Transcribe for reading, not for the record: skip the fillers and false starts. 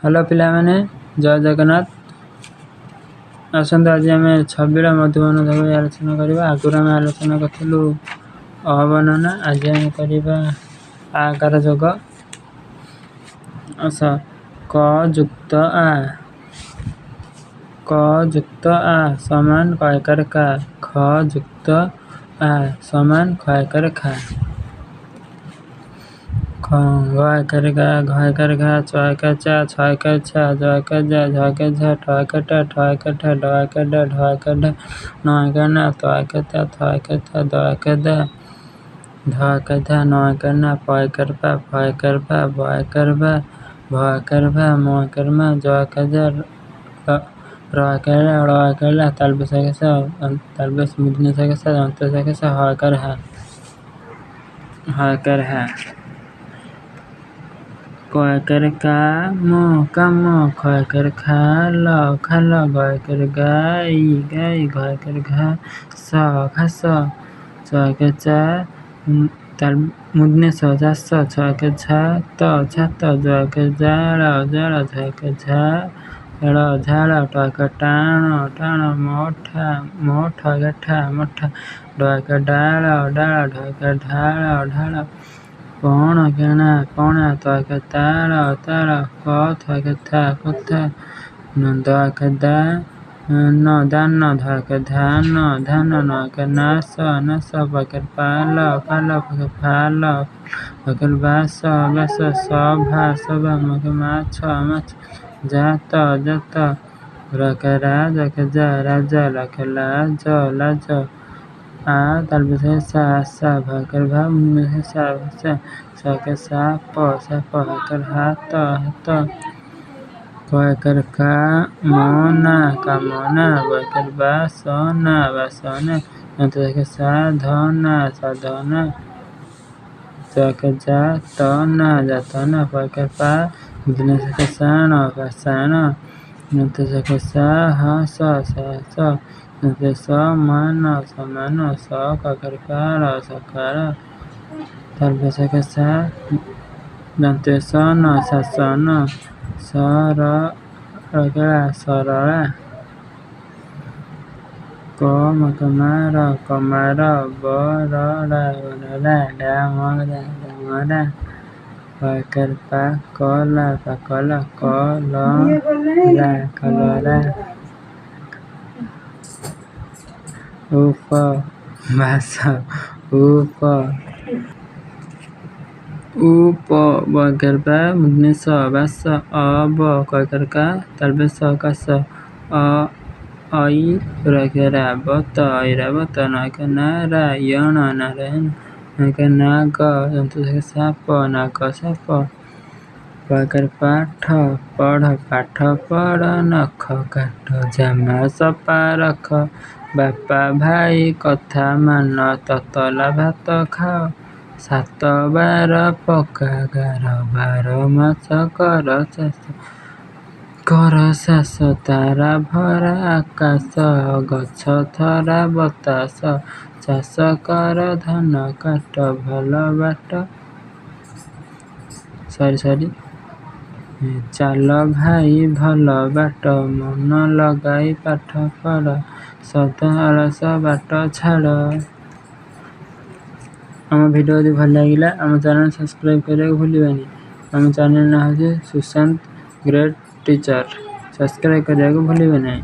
Hello पिलामाने जय जगन्नाथ आसंत आज आम छबिल मधुबन धर्म आलोचना करवा। आगुरी आम आलोचना करूँ अवर्णना आज आम करवा आकार जोग क जुक्त आ समान कयकर का ख जुक्त आ समान कयकर खा घयकर घा घयकर घा चयकर चा छयकर छा जयकर जा झयकर झा ठयकर टा ठयकर ठा ढयकर डा ढयकर ढा नयकर ना तयकर ता थयकर था दयकर दा धयकर धा नयकर ना पयकर पा भयकर भा भयकर भा भयकर भा मयकर मा जयकर जा रयकर रा रयकर ला तालबेस मुदने सकसा अंत सकसा हयकर हा कयकर का म खयकर खाल गयकर गाई घयकर घा घास चयकर चा मुदने छास छयकर छात जयकर जाल झयकर झाड़ टयकर टाण ठयकर ठा मठा डयकर डाल ढयकर ढाल पण केणा तयकर ताल क थयकर था कथा दयकर दान धयकर धान नयकर नास पयकर पाल पयकर फाल पयकर बास सभा मयकर माछ जात रयकर जा राजा लयकर लाज आ तालबेस आशा भयकर भा मुदने भाषा छयकर साप हयकर हाथ कयकर का मना बयकर बासना अंत सकसा साधना चयकर जातना पयकर पा मुदने सकसाण पाषाण अंत सकसा सहस अंत समान कयकर काल सकार तालबेस सकसा दंते सन शासन सरला कमार बरला डामरा पयकर पा कला कलरा उपवास बयकर पा मुदने बास अब कयकर का तालबेस कास रयकर बत ऐरावत नयकर नारायण नयकर नाग अंत सकसा नाग साप पयकर पाठ पढ़ नख काट जामा सपा रख बापा भाई कथा मान ततला भात खाओ 7 ବାର ପକା ଗାର 12 ମାସ କର ଚାଷ ତାରା ଭରା ଆକାଶ ଗଛ ଧରା ବତାସ ଚାଷ କର ଧାନ କାଟ ଭଲ ବାଟ ଚାଲ ଭାଇ ଭଲ ବାଟ ମନ ଲଗାଇ ପାଠ ପଢ ସଦା ଅଳସ ବାଟ ଛାଡ଼। आम वीडियो यदि भल लगे आम चैनल सब्सक्राइब करने को भूलिए। आम चैनल ना हो सुशांत ग्रेट टीचर सब्सक्राइब करने को भूलिए नहीं।